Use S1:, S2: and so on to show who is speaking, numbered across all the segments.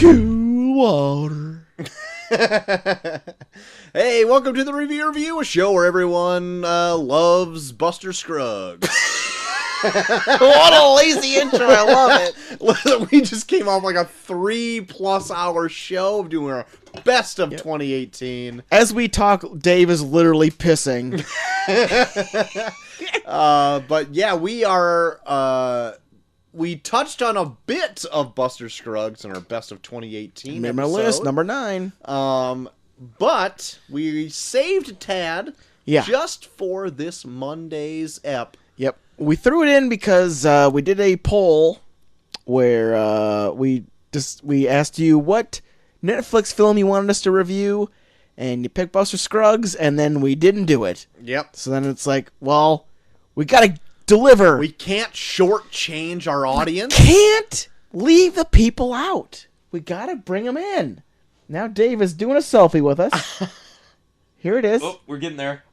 S1: cool water.
S2: Hey, welcome to the Review, a show where everyone loves Buster Scruggs.
S1: What a lazy intro, I love it.
S2: We just came off like a 3+ hour show of doing our best of 2018.
S1: As we talk, Dave is literally pissing.
S2: But yeah, we touched on a bit of Buster Scruggs in our best of 2018
S1: Made my
S2: episode.
S1: list, number 9.
S2: But we saved a tad just for this Monday's ep.
S1: Yep. We threw it in because we did a poll where we asked you what Netflix film you wanted us to review, and you picked Buster Scruggs, and then we didn't do it.
S2: Yep.
S1: So then it's like, well, we gotta deliver.
S2: We can't shortchange our audience.
S1: Can't leave the people out. We gotta bring them in. Now Dave is doing a selfie with us. Here it is.
S3: Oh, we're getting there.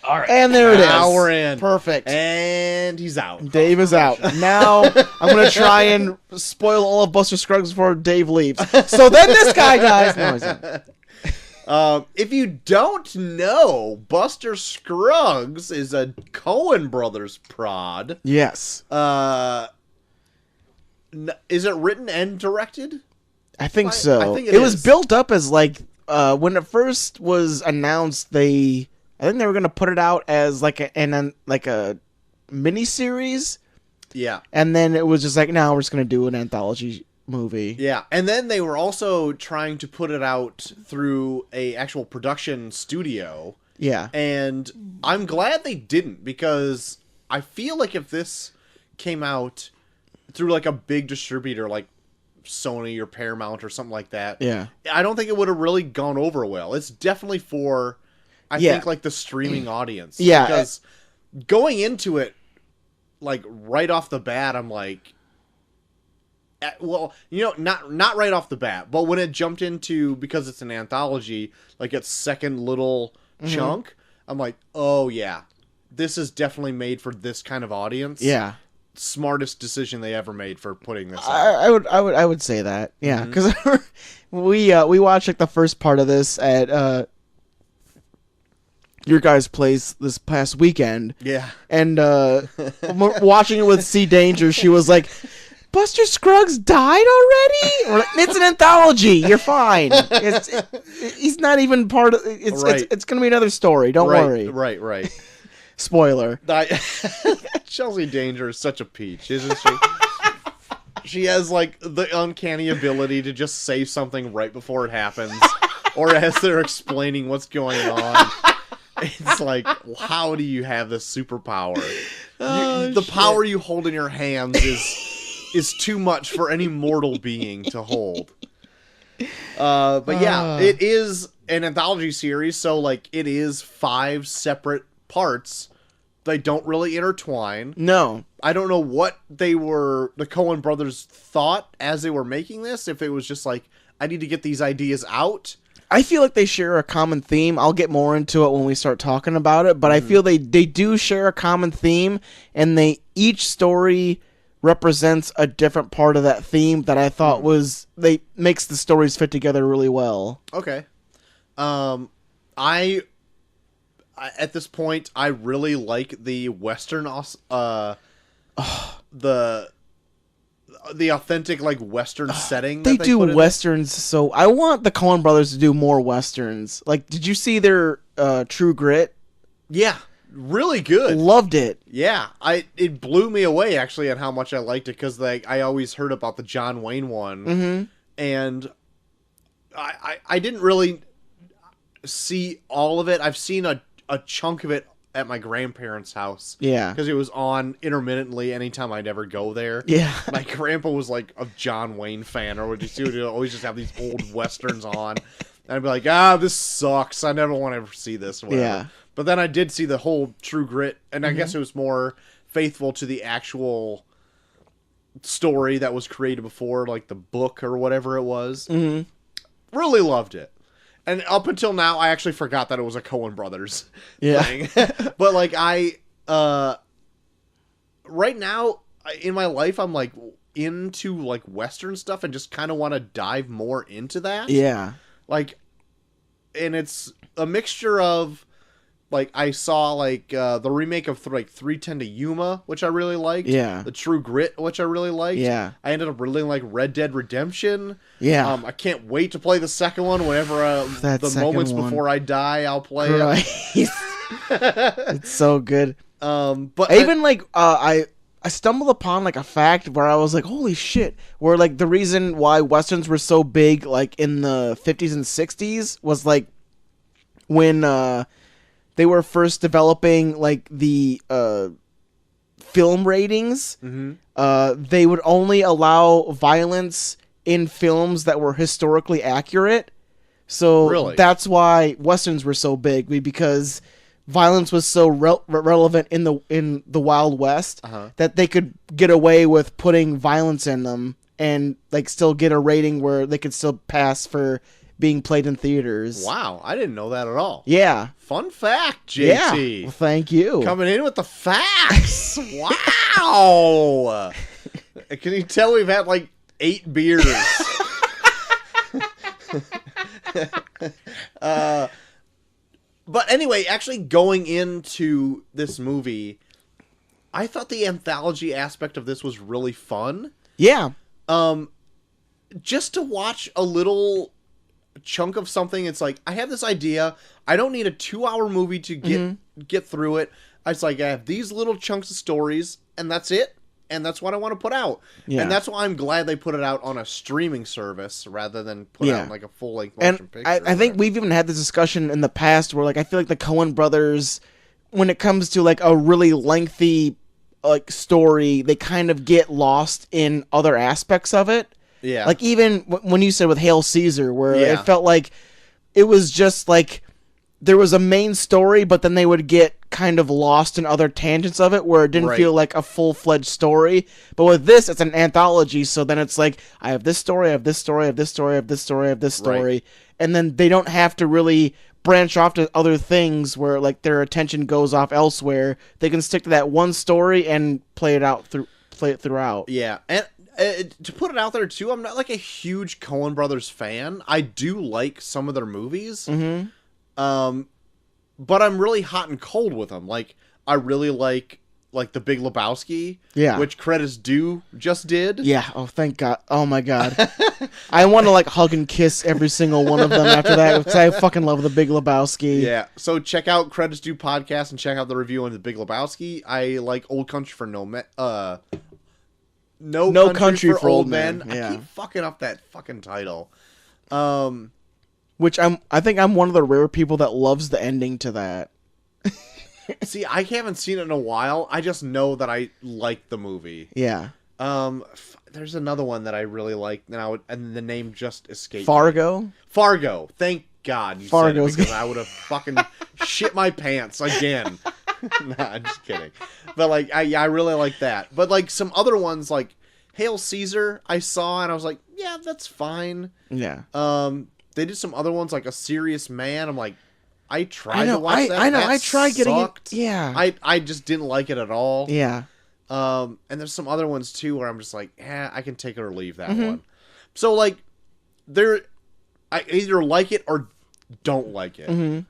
S1: All right. And there it is.
S2: Now we're in.
S1: Perfect.
S2: And he's out.
S1: Dave is out. Now I'm going to try and spoil all of Buster Scruggs before Dave leaves. So then this guy dies. No, he's not.
S2: If you don't know, Buster Scruggs is a Coen Brothers prod.
S1: Yes.
S2: Is it written and directed?
S1: I think so.
S2: I think
S1: it was built up as like when it first was announced, I think they were gonna put it out as like a mini series.
S2: Yeah.
S1: And then it was just like, no, we're just gonna do an anthology movie.
S2: Yeah, and then they were also trying to put it out through a actual production studio.
S1: Yeah.
S2: And I'm glad they didn't, because I feel like if this came out through like a big distributor like Sony or Paramount or something like that,
S1: yeah,
S2: I don't think it would have really gone over well. It's definitely for, I think, like the streaming audience.
S1: Yeah.
S2: Because going into it, like right off the bat, I'm like, well, not right off the bat, but when it jumped into, because it's an anthology, like its second little chunk, I'm like, oh yeah, this is definitely made for this kind of audience.
S1: Yeah.
S2: Smartest decision they ever made for putting this out.
S1: I would say that. Yeah, because we watched like the first part of this at your guys' place this past weekend.
S2: Yeah.
S1: And watching it with C Danger, she was like, Buster Scruggs died already? We're like, it's an anthology. You're fine. He's not even part of it. It's going to be another story. Don't worry.
S2: Right.
S1: Spoiler.
S2: Chelsea Danger is such a peach, isn't she? She has like the uncanny ability to just say something right before it happens, or as they're explaining what's going on. It's like, how do you have this superpower? The power you hold in your hands is too much for any mortal being to hold. But yeah, it is an anthology series, so like it is 5 separate parts. They don't really intertwine.
S1: No.
S2: I don't know what the Coen brothers thought as they were making this, if it was just like, I need to get these ideas out.
S1: I feel like they share a common theme. I'll get more into it when we start talking about it, but I feel they do share a common theme, and each story represents a different part of that theme that I thought makes the stories fit together really well.
S2: Okay. At this point, I really like the Western, the authentic like Western setting.
S1: They
S2: that
S1: do
S2: put in
S1: Westerns, so I want the Coen brothers to do more Westerns. Like, did you see their True Grit?
S2: Yeah, really good.
S1: Loved it.
S2: Yeah, it blew me away actually at how much I liked it, because like I always heard about the John Wayne one, and I didn't really see all of it. I've seen a chunk of it at my grandparents' house.
S1: Yeah.
S2: Because it was on intermittently anytime I'd ever go there.
S1: Yeah.
S2: My grandpa was like a John Wayne fan, or would always just have these old Westerns on. And I'd be like, this sucks. I never want to ever see this. Or whatever.
S1: Yeah.
S2: But then I did see the whole True Grit, and I guess it was more faithful to the actual story that was created before, like the book or whatever it was. Really loved it. And up until now, I actually forgot that it was a Coen Brothers thing. But like right now in my life, I'm like, into like Western stuff and just kind of want to dive more into that.
S1: Yeah.
S2: Like, and it's a mixture of, like, I saw, like, the remake of, 310 to Yuma, which I really liked.
S1: Yeah.
S2: The True Grit, which I really liked.
S1: Yeah.
S2: I ended up really like Red Dead Redemption.
S1: Yeah.
S2: I can't wait to play the second one. Whenever the moments before I die, I'll play it.
S1: It's so good.
S2: But
S1: even I stumbled upon like a fact where I was like, holy shit, where like the reason why Westerns were so big like in the 50s and 60s was like when they were first developing like the film ratings. They would only allow violence in films that were historically accurate. So
S2: Really?
S1: that's why Westerns were so big, because violence was so relevant in the Wild West that they could get away with putting violence in them and like still get a rating where they could still pass for being played in theaters.
S2: Wow, I didn't know that at all.
S1: Yeah.
S2: Fun fact, JT.
S1: Yeah. Well, thank you.
S2: Coming in with the facts. Wow. Can you tell we've had like 8 beers? But anyway, actually going into this movie, I thought the anthology aspect of this was really fun.
S1: Yeah.
S2: Just to watch a little chunk of something, it's like, I have this idea. I don't need a 2-hour movie to get through it. It's like, I have these little chunks of stories, and that's it. And that's what I want to put out. Yeah. And that's why I'm glad they put it out on a streaming service rather than put out like a full-length motion picture.
S1: I think we've even had this discussion in the past where like I feel like the Coen Brothers, when it comes to like a really lengthy like story, they kind of get lost in other aspects of it.
S2: Yeah.
S1: Like even when you said with Hail Caesar, where it felt like it was just like there was a main story, but then they would get kind of lost in other tangents of it where it didn't feel like a full-fledged story. But with this, it's an anthology, so then it's like, I have this story, I have this story, I have this story, I have this story, I have this story. Right. And then they don't have to really branch off to other things where like their attention goes off elsewhere. They can stick to that one story and play it throughout.
S2: Yeah, and to put it out there too, I'm not like a huge Coen Brothers fan. I do like some of their movies. But I'm really hot and cold with them. Like, I really like The Big Lebowski, which credits due just did.
S1: Yeah. Oh, thank God. Oh my God. I want to like hug and kiss every single one of them after that, because I fucking love The Big Lebowski.
S2: Yeah. So check out Credits Due podcast and check out the review on The Big Lebowski. I like Old Country for No Country for Old Men.
S1: Yeah.
S2: I keep fucking up that fucking title.
S1: Which I think I'm one of the rare people that loves the ending to that.
S2: See, I haven't seen it in a while. I just know that I like the movie.
S1: Yeah.
S2: There's another one that I really like now, and the name just escaped
S1: Fargo?
S2: me. Fargo. Thank God you said it, because I would have fucking shit my pants again. Nah, I'm just kidding. But like, I really like that. But like some other ones, like Hail Caesar, I saw and I was like, yeah, that's fine.
S1: Yeah.
S2: They did some other ones like A Serious Man. I'm like, I tried to watch that.
S1: I know.
S2: That
S1: I tried getting it.
S2: sucked.
S1: Yeah.
S2: I just didn't like it at all.
S1: Yeah.
S2: And there's some other ones too where I'm just like, I can take it or leave that one. So like, I either like it or don't like it.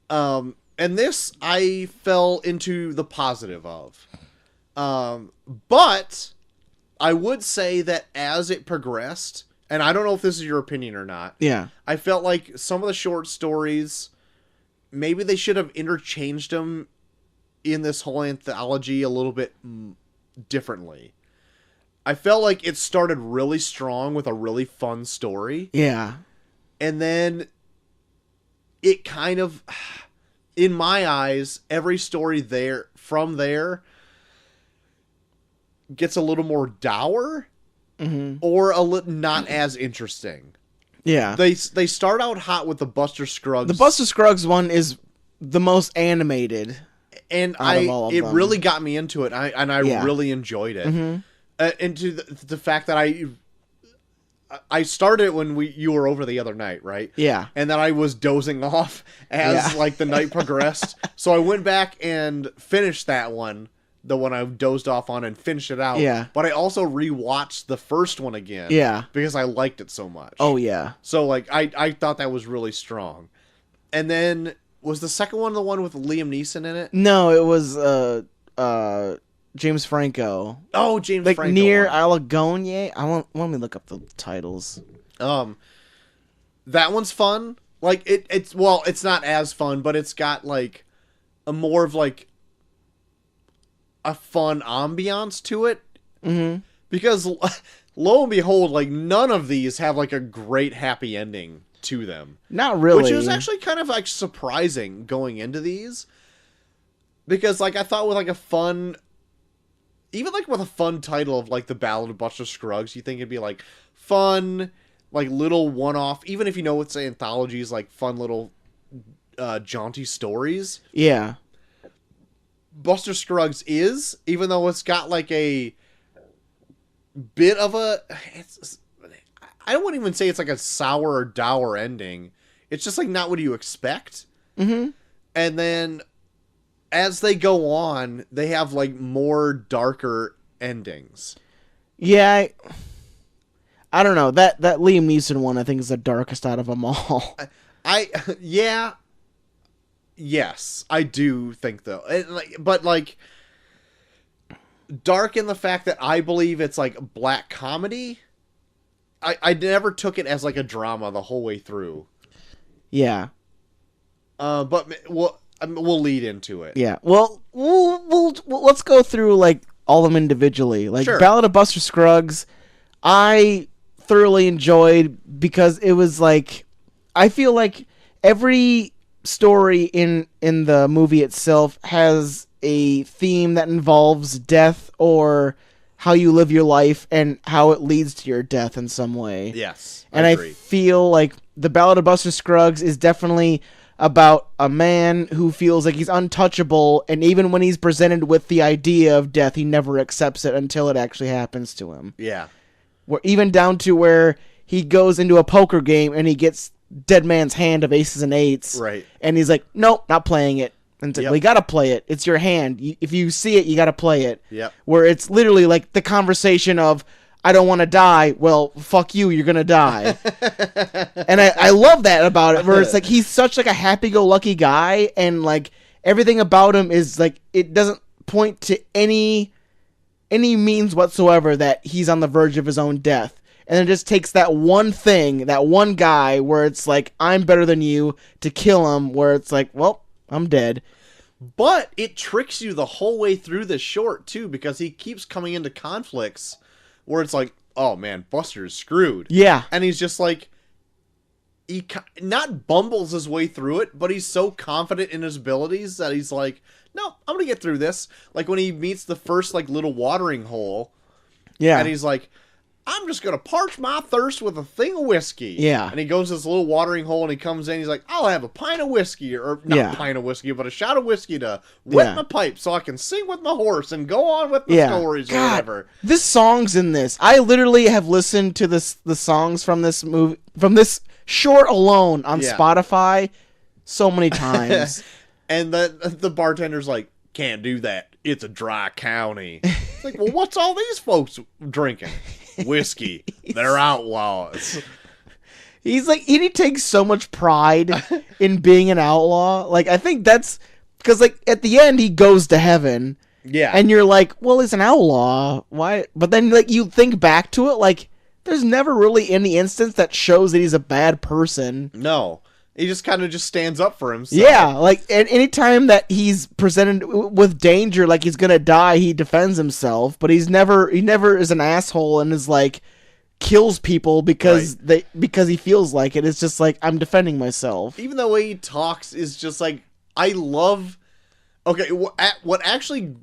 S2: And this I fell into the positive of. But I would say that as it progressed, and I don't know if this is your opinion or not.
S1: Yeah.
S2: I felt like some of the short stories, maybe they should have interchanged them in this whole anthology a little bit differently. I felt like it started really strong with a really fun story.
S1: Yeah.
S2: And then it kind of, in my eyes, every story from there gets a little more dour. Or not as interesting.
S1: Yeah.
S2: They start out hot with the Buster Scruggs.
S1: The Buster Scruggs one is the most animated.
S2: And it really got me into it. I really enjoyed it. And to the fact that I started it when you were over the other night, right?
S1: Yeah.
S2: And then I was dozing off as like the night progressed. So I went back and finished that one the one I dozed off on and finished it out.
S1: Yeah.
S2: But I also rewatched the first one again.
S1: Yeah.
S2: Because I liked it so much.
S1: Oh, yeah.
S2: So, like, I thought that was really strong. And then, was the second one the one with Liam Neeson in it?
S1: No, it was James Franco.
S2: Oh, James
S1: like
S2: Franco.
S1: Near
S2: one.
S1: Allegonia. Let me look up the titles.
S2: That one's fun. Like, it's not as fun, but it's got, like, a more of, like, a fun ambiance to it.
S1: Mm-hmm.
S2: Because, lo and behold, like, none of these have, like, a great happy ending to them.
S1: Not really.
S2: Which is actually kind of, like, surprising going into these. Because, like, I thought with, like, a fun... Even, like, with a fun title of, like, The Ballad of Buster Scruggs, you think it'd be, like, fun... like little one-off, even if you know it's anthologies, like fun little jaunty stories.
S1: Yeah.
S2: Buster Scruggs is, even though it's got like a bit of a, I don't want to even say it's like a sour or dour ending. It's just like not what you expect.
S1: Mm-hmm.
S2: And then as they go on, they have like more darker endings.
S1: Yeah. I don't know. That Liam Neeson one, I think, is the darkest out of them all.
S2: Yes, I do think though. But like, dark in the fact that I believe it's like black comedy. I never took it as like a drama the whole way through.
S1: Yeah.
S2: But we'll lead into it.
S1: Yeah. Well, let's go through like all of them individually. Like
S2: Sure.
S1: Ballad of Buster Scruggs, I thoroughly enjoyed because it was like, I feel like every story in the movie itself has a theme that involves death or how you live your life and how it leads to your death in some way.
S2: Yes,
S1: and
S2: I agree.
S1: I feel like the Ballad of Buster Scruggs is definitely about a man who feels like he's untouchable, and even when he's presented with the idea of death, he never accepts it until it actually happens to him.
S2: Yeah.
S1: Even down to where he goes into a poker game and he gets dead man's hand of aces and eights.
S2: Right.
S1: And he's like, nope, not playing it. And it's like, well, you gotta play it. It's your hand. If you see it, you gotta play it.
S2: Yep.
S1: Where it's literally like the conversation of, I don't want to die. Well, fuck you, you're gonna die. And I love that about it, where it's like he's such like a happy-go-lucky guy, and like everything about him is like, it doesn't point to any means whatsoever that he's on the verge of his own death. And it just takes that one thing, that one guy, where it's like, I'm better than you, to kill him, where it's like, well, I'm dead.
S2: But it tricks you the whole way through this short, too, because he keeps coming into conflicts where it's like, oh, man, Buster's screwed.
S1: Yeah.
S2: And he's just like, he not bumbles his way through it, but he's so confident in his abilities that he's like, no, I'm going to get through this. Like when he meets the first like little watering hole.
S1: Yeah.
S2: And he's like, I'm just going to parch my thirst with a thing of whiskey.
S1: Yeah.
S2: And he goes to this little watering hole and he comes in. He's like, I'll have a pint of whiskey, or not a pint of whiskey, but a shot of whiskey to wet my pipe so I can sing with my horse and go on with the stories or whatever.
S1: This song's in this. I literally have listened to the songs from this movie, from this short alone on Spotify so many times.
S2: And the bartender's like, can't do that. It's a dry county. It's like, well, what's all these folks drinking? Whiskey. They're outlaws.
S1: He's like, he takes so much pride in being an outlaw. Like, I think that's because, like, at the end, he goes to heaven.
S2: Yeah.
S1: And you're like, well, he's an outlaw. Why? But then, like, you think back to it, like, there's never really any instance that shows that he's a bad person.
S2: No. He just kind of just stands up for himself.
S1: Yeah, like, at any time that he's presented with danger, like he's gonna die, he defends himself. But he never is an asshole and is like, kills people because because he feels like it. It's just like, I'm defending myself.
S2: Even the way he talks is just like, I love. Okay, what actually,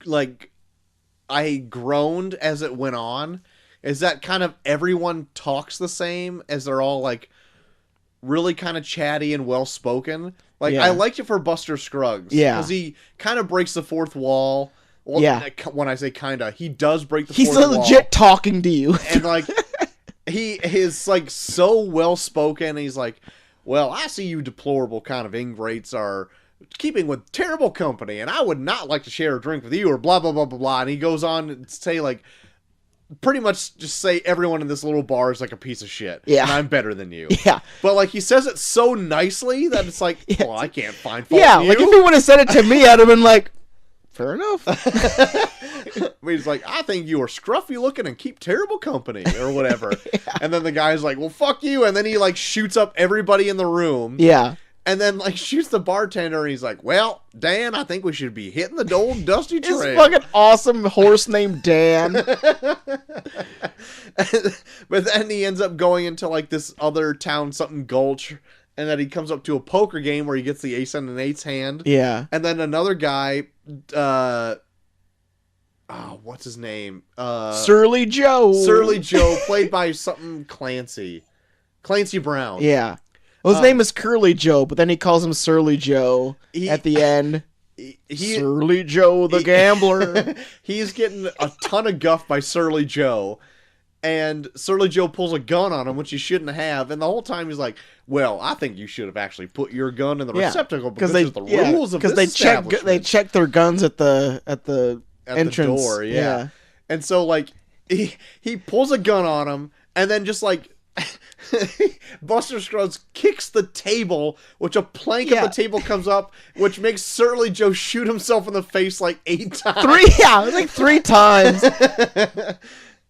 S2: like, I groaned as it went on is that kind of everyone talks the same, as they're all like really kind of chatty and well spoken. Like, I liked it for Buster Scruggs.
S1: Yeah,
S2: because he kind of breaks the fourth wall. Well, when I say kinda, he does break the fourth wall.
S1: He's legit talking to you.
S2: And, like, he is, like, so well-spoken. He's like, well, I see you deplorable kind of ingrates are keeping with terrible company, and I would not like to share a drink with you, or blah, blah, blah, blah, blah. And he goes on to say, like, pretty much just say everyone in this little bar is like a piece of shit.
S1: Yeah.
S2: And I'm better than you.
S1: Yeah.
S2: But, like, he says it so nicely that it's like,
S1: Yeah.
S2: well, I can't find fault
S1: Yeah,
S2: in
S1: like
S2: you.
S1: if he would have said it to me, I'd have been like, fair enough.
S2: He's like, I think you are scruffy looking and keep terrible company, or whatever. And then the guy's like, well, fuck you. And then he, like, shoots up everybody in the room.
S1: Yeah.
S2: And then, like, shoots the bartender, and he's like, well, Dan, I think we should be hitting the old dusty
S1: This
S2: trail.
S1: fucking awesome horse named Dan.
S2: But then he ends up going into, like, this other town, something Gulch, and then he comes up to a poker game where he gets the ace and an eight's hand.
S1: Yeah.
S2: And then another guy, what's his name?
S1: Surly Joe.
S2: Surly Joe, played by something Clancy Brown.
S1: Yeah. Well, his name is Curly Joe, but then he calls him Surly Joe at the end. Surly Joe the gambler.
S2: He's getting a ton of guff by Surly Joe, and Surly Joe pulls a gun on him, which he shouldn't have, and the whole time he's like, well, I think you should have actually put your gun in the receptacle because it's the rules of this establishment.
S1: They check their guns at the entrance.
S2: The door, yeah. And so, like, he pulls a gun on him, and then just, like, Buster Scruggs kicks the table, which a plank of the table comes up, which makes Surly Joe shoot himself in the face like 8 times.
S1: It was like 3 times.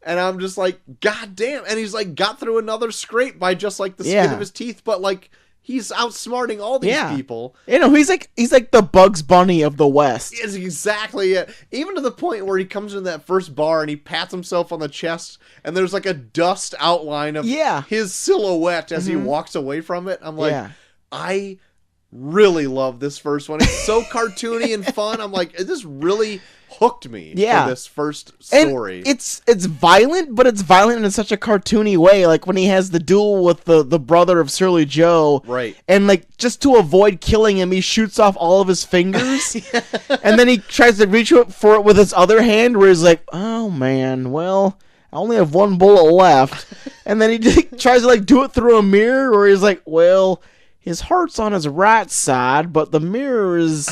S2: And I'm just like, God damn. And he's like got through another scrape by just like the skin of his teeth, but like he's outsmarting all these people.
S1: You know, he's like the Bugs Bunny of the West.
S2: It's exactly it. Even to the point where he comes in that first bar and he pats himself on the chest, and there's like a dust outline of his silhouette as he walks away from it. I'm like, I really love this first one. It's so cartoony and fun. I'm like, this really hooked me for this first story.
S1: And it's violent, but it's violent in such a cartoony way. Like when he has the duel with the brother of Surly Joe,
S2: right?
S1: And like just to avoid killing him, he shoots off all of his fingers, and then he tries to reach for it with his other hand, where he's like, "Oh man, well, I only have 1 bullet left," and then he just tries to like do it through a mirror, where he's like, "Well, his heart's on his right side, but the mirror is."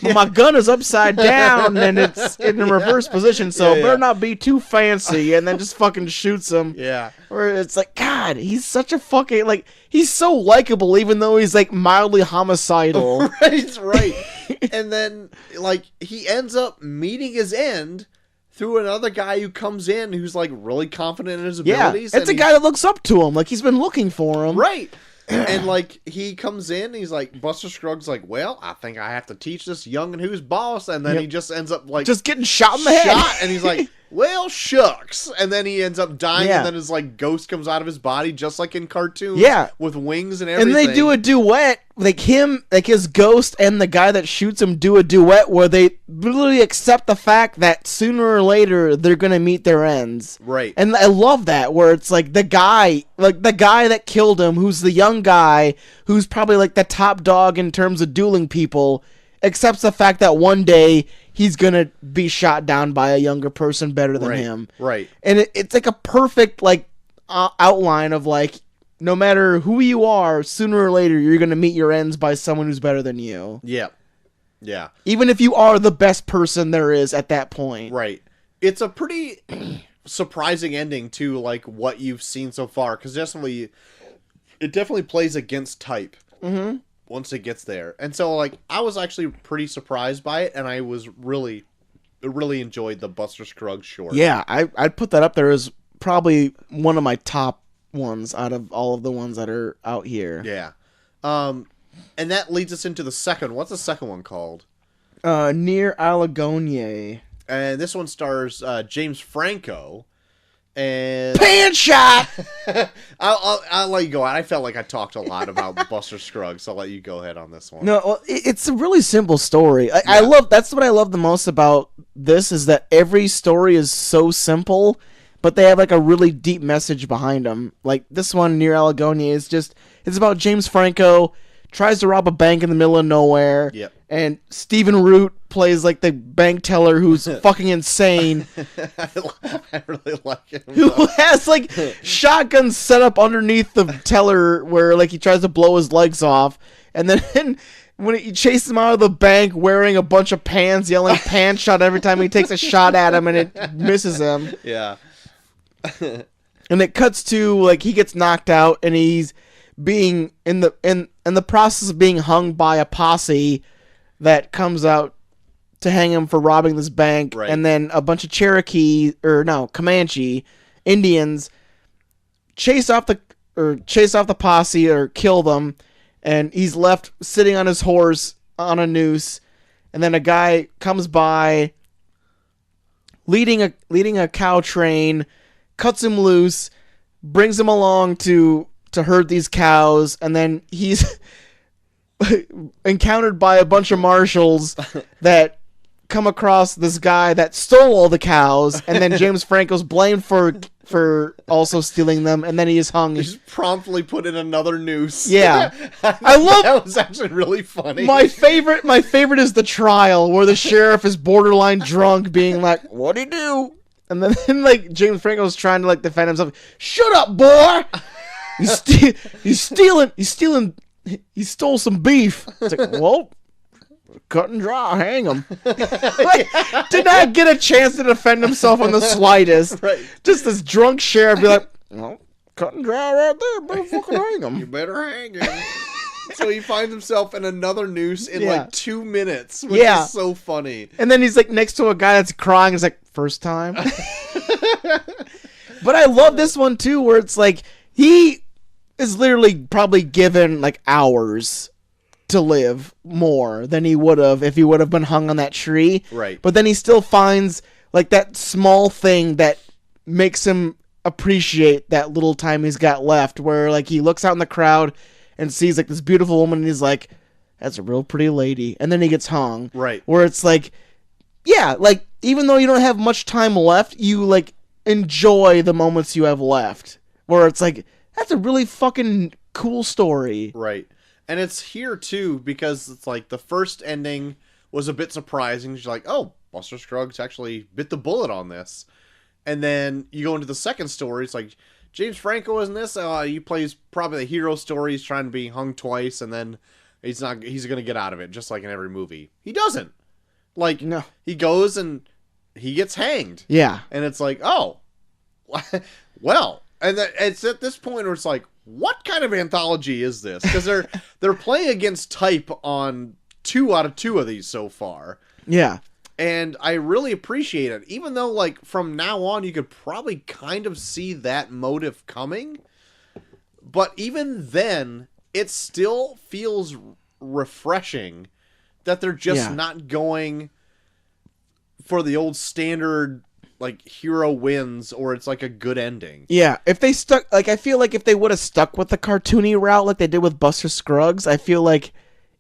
S1: My gun is upside down and it's in a reverse position, so it better not be too fancy. And then just fucking shoots him.
S2: Yeah.
S1: Where it's like, God, he's such a fucking, like, he's so likable even though he's, like, mildly homicidal.
S2: Right. And then, like, he ends up meeting his end through another guy who comes in who's, like, really confident in his abilities.
S1: Yeah, it's a guy that looks up to him. Like, he's been looking for him.
S2: Right. And, like, he comes in, he's like, Buster Scruggs like, well, I think I have to teach this youngin' who's boss, and then he just ends up, like...
S1: just getting shot in the head.
S2: And he's like, well, shucks. And then he ends up dying, and then his, like, ghost comes out of his body, just like in cartoons.
S1: Yeah.
S2: With wings and everything.
S1: And they do a duet, like him, like his ghost and the guy that shoots him do a duet where they literally accept the fact that sooner or later they're gonna meet their ends.
S2: Right.
S1: And I love that, where it's like the guy that killed him, who's the young guy, who's probably like the top dog in terms of dueling people, accepts the fact that one day he's gonna be shot down by a younger person better than him.
S2: Right.
S1: And it's like a perfect like outline of like, no matter who you are, sooner or later you're gonna meet your ends by someone who's better than you.
S2: Yeah. Yeah.
S1: Even if you are the best person there is at that point.
S2: Right. It's a pretty surprising ending to like what you've seen so far, because it definitely plays against type.
S1: Mm-hmm.
S2: Once it gets there. And so, like, I was actually pretty surprised by it, and I was really enjoyed the Buster Scruggs short.
S1: Yeah, I'd put that up there as probably one of my top ones out of all of the ones that are out here.
S2: Yeah. And that leads us into the second. What's the second one called?
S1: Near Allegonia.
S2: And this one stars James Franco. And
S1: pan shot.
S2: I'll let you go. I felt like I talked a lot about Buster Scruggs, so I'll let you go ahead on this one.
S1: No, well, it's a really simple story. I love that's what I love the most about this, is that every story is so simple, but they have like a really deep message behind them. Like this one, Near Allegonia, it's about James Franco tries to rob a bank in the middle of nowhere.
S2: Yep.
S1: And Stephen Root plays like the bank teller who's fucking insane.
S2: I really like him.
S1: Who has like shotguns set up underneath the teller where like he tries to blow his legs off. And then when he chases him out of the bank wearing a bunch of pants, yelling "pan shot" every time he takes a shot at him, and it misses him.
S2: Yeah.
S1: And it cuts to like he gets knocked out, and he's being in the process of being hung by a posse that comes out to hang him for robbing this bank,
S2: right.
S1: And then a bunch of Comanche Indians chase off the posse or kill them, and he's left sitting on his horse on a noose, and then a guy comes by leading a cow train, cuts him loose, brings him along to herd these cows, and then he's encountered by a bunch of marshals that come across this guy that stole all the cows, and then James Franco's blamed for also stealing them, and then he is hung.
S2: He's promptly put in another noose.
S1: Yeah. I love
S2: that was actually really funny.
S1: My favorite is the trial where the sheriff is borderline drunk being like, "What'd he do?" And then like James Franco's trying to like defend himself. "Shut up, boy! He's stealing he stole some beef." It's like, well, cut and dry, hang him. Like, did not get a chance to defend himself on the slightest.
S2: Right.
S1: Just this drunk sheriff be like, well, cut and dry right there, better fucking hang him.
S2: You better hang him. So he finds himself in another noose in like 2 minutes, which is so funny.
S1: And then he's like next to a guy that's crying. It's like, first time. But I love this one too, where it's like he is literally probably given like hours to live more than he would have if he would have been hung on that tree.
S2: Right.
S1: But then he still finds like that small thing that makes him appreciate that little time he's got left, where like he looks out in the crowd and sees like this beautiful woman, and he's like, that's a real pretty lady. And then he gets hung.
S2: Right.
S1: Where it's like, yeah, like even though you don't have much time left, you like enjoy the moments you have left. Where it's like, that's a really fucking cool story.
S2: Right. And it's here too because it's like the first ending was a bit surprising. She's like, oh, Buster Scruggs actually bit the bullet on this. And then you go into the second story. It's like, James Franco is in this. He plays probably the hero story. He's trying to be hung twice, and then he's going to get out of it, just like in every movie. He doesn't. Like, no. He goes and he gets hanged.
S1: Yeah.
S2: And it's like, oh, well. And it's at this point where it's like, what kind of anthology is this? Because they're playing against type on 2 out of 2 of these so far.
S1: Yeah.
S2: And I really appreciate it. Even though, like, from now on, you could probably kind of see that motive coming. But even then, it still feels refreshing that they're just not going for the old standard, like, hero wins, or it's like a good ending.
S1: Yeah, if they stuck, like, I feel like if they would have stuck with the cartoony route like they did with Buster Scruggs, I feel like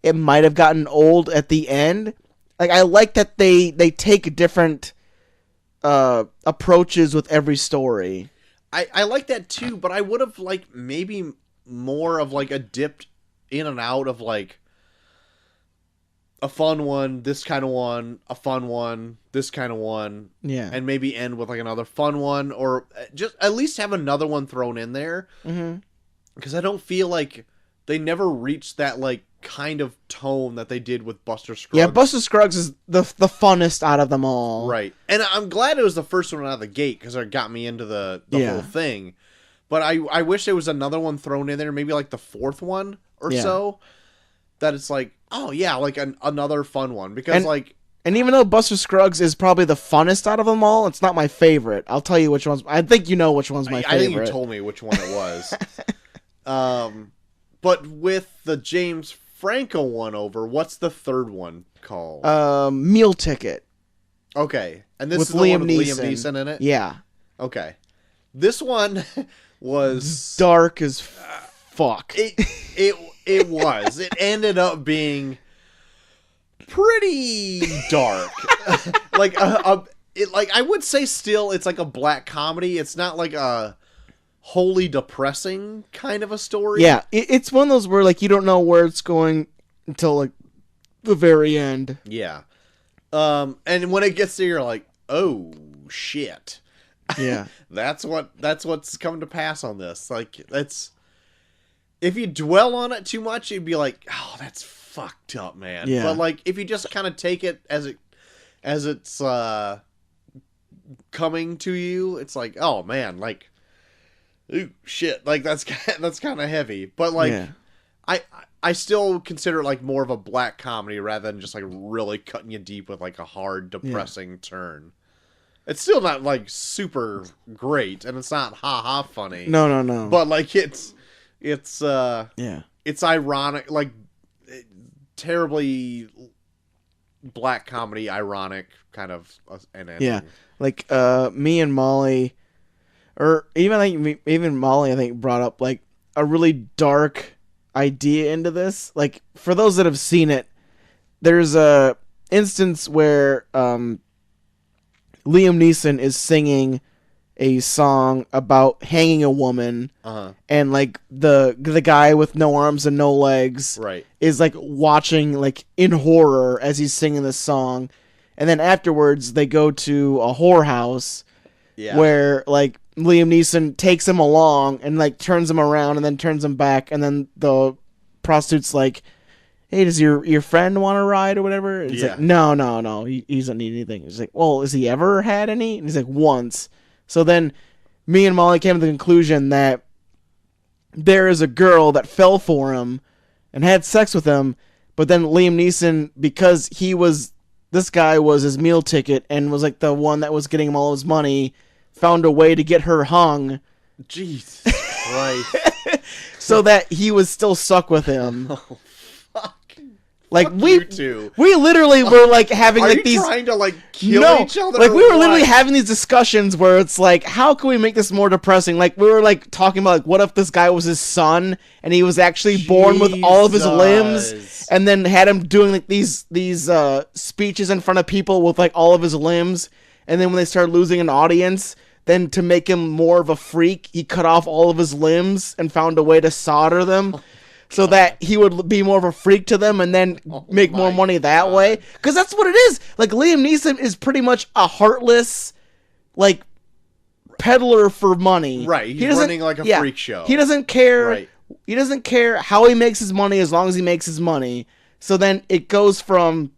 S1: it might have gotten old at the end. Like, I like that they take different approaches with every story.
S2: I like that too, but I would have liked maybe more of like a dipped in and out of like a fun one, this kind of one, a fun one, this kind of one.
S1: Yeah.
S2: And maybe end with like another fun one, or just at least have another one thrown in there.
S1: Mm-hmm.
S2: Because I don't feel like they never reached that like kind of tone that they did with Buster Scruggs.
S1: Yeah, Buster Scruggs is the funnest out of them all.
S2: Right. And I'm glad it was the first one out of the gate because it got me into the whole thing. But I wish there was another one thrown in there, maybe like the fourth one or so, that it's like, oh yeah, like another fun one. Because
S1: And even though Buster Scruggs is probably the funnest out of them all, it's not my favorite. I'll tell you which one's... I think you know which one's my favorite.
S2: I think you told me which one it was. But with the James Franco one over, what's the third one called?
S1: Meal Ticket.
S2: Okay. And this
S1: with
S2: is the
S1: Liam
S2: one with Liam Neeson in it?
S1: Yeah.
S2: Okay. This one was...
S1: dark as fuck.
S2: It was. It ended up being pretty dark. Like I would say still it's like a black comedy. It's not like a wholly depressing kind of a story.
S1: Yeah, it's one of those where like you don't know where it's going until like the very end.
S2: Yeah. And when it gets there, you're like, oh shit.
S1: Yeah.
S2: that's what's come to pass on this. Like, that's, if you dwell on it too much, you'd be like, oh, that's fucked up, man.
S1: Yeah.
S2: But like, if you just kind of take it as it's coming to you, it's like, oh man, like, ooh, shit, like that's kind of heavy. But like,
S1: Yeah.
S2: I still consider it like more of a black comedy rather than just like really cutting you deep with like a hard, depressing turn. It's still not like super great, and it's not ha funny.
S1: No.
S2: But like it's
S1: Yeah.
S2: it's ironic, like terribly black comedy, ironic kind of an ending.
S1: Yeah. Like me and Molly, or even Molly, I think brought up like a really dark idea into this. Like for those that have seen it, there's a instance where Liam Neeson is singing a song about hanging a woman, and like the guy with no arms and no legs is like watching like in horror as he's singing this song, and then afterwards they go to a whorehouse where like Liam Neeson takes him along and like turns him around and then turns him back, and then the prostitute's like, hey, does your friend want to ride or whatever? And he's like, no, he doesn't need anything. He's like, well, has he ever had any? And he's like, once. So then me and Molly came to the conclusion that there is a girl that fell for him and had sex with him, but then Liam Neeson, because this guy was his meal ticket and was like the one that was getting him all his money, found a way to get her hung.
S2: Jesus Christ.
S1: So that he was still stuck with him.
S2: Oh, fuck.
S1: Like
S2: Fuck you two.
S1: we literally were like having
S2: Are
S1: like
S2: you
S1: these
S2: trying to like kill each other.
S1: Like we
S2: or
S1: were literally
S2: what?
S1: having these discussions where it's like, how can we make this more depressing? Like we were like talking about like, what if this guy was his son and he was actually born with all of his limbs, and then had him doing like these speeches in front of people with like all of his limbs, and then when they started losing an audience, then to make him more of a freak, he cut off all of his limbs and found a way to solder them. So that he would be more of a freak to them and then make more money that way. Because that's what it is. Like, Liam Neeson is pretty much a heartless, like, peddler for money.
S2: Right. He's running like a freak show.
S1: He doesn't care.
S2: Right.
S1: He doesn't care how he makes his money as long as he makes his money. So then it goes from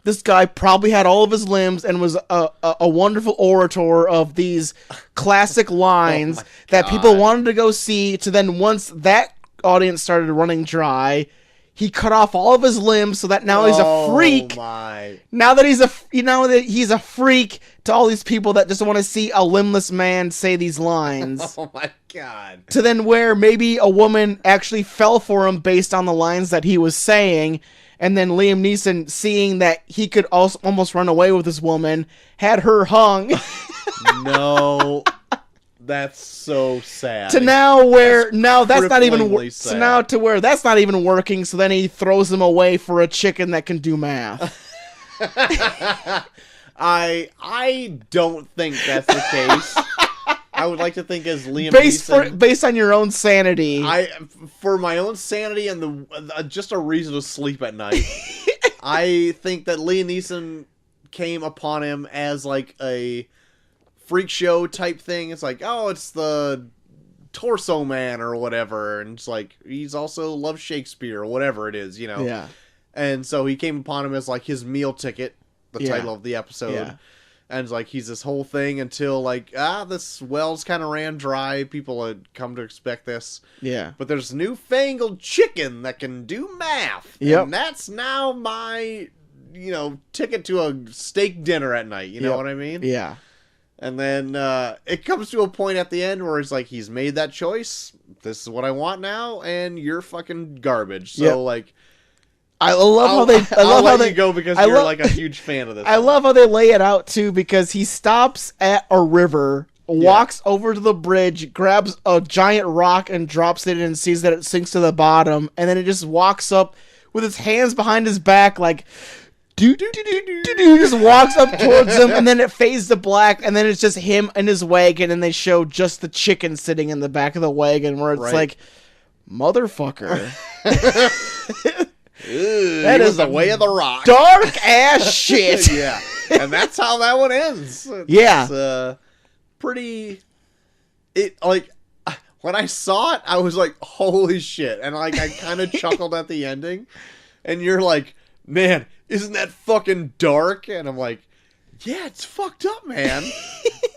S1: this guy probably had all of his limbs and was a wonderful orator of these classic lines that people wanted to go see, to then once that audience started running dry, he cut off all of his limbs so that now he's a freak. Now that he's a freak to all these people that just want to see a limbless man say these lines.
S2: Oh my god.
S1: To then where maybe a woman actually fell for him based on the lines that he was saying, and then Liam Neeson, seeing that he could also almost run away with this woman, had her hung.
S2: No. That's so sad.
S1: To now where that's not even
S2: cripplingly sad.
S1: so now to where that's not even working. So then he throws him away for a chicken that can do math.
S2: I don't think that's the case. I would like to think as Liam Neeson,
S1: based on your own sanity.
S2: For my own sanity and just a reason to sleep at night. I think that Liam Neeson came upon him as like a freak show type thing. It's like, oh, it's the torso man or whatever, and it's like he's also loves Shakespeare or whatever it is, you know.
S1: Yeah.
S2: And so he came upon him as like his meal ticket, the title of the episode.
S1: Yeah.
S2: And it's like he's this whole thing until like this well's kind of ran dry. People had come to expect this.
S1: Yeah.
S2: But there's newfangled chicken that can do math.
S1: Yep.
S2: And that's now my ticket to a steak dinner at night. You know what I mean?
S1: Yeah.
S2: And then it comes to a point at the end where it's like he's made that choice. This is what I want now, and you're fucking garbage. So like,
S1: I love how they.
S2: I'll let you go because you're like a huge fan of this.
S1: I love how they lay it out too, because he stops at a river, walks over to the bridge, grabs a giant rock and drops it in, and sees that it sinks to the bottom, and then it just walks up with his hands behind his back like. Just walks up towards him, and then it fades to black, and then it's just him and his wagon, and they show just the chicken sitting in the back of the wagon, where it's like, motherfucker.
S2: That is the way of the rock.
S1: Dark ass shit.
S2: Yeah. And that's how that one ends.
S1: It's,
S2: pretty. It like when I saw it, I was like, holy shit. And like I kind of chuckled at the ending. And you're like, man, isn't that fucking dark? And I'm like, yeah, it's fucked up, man.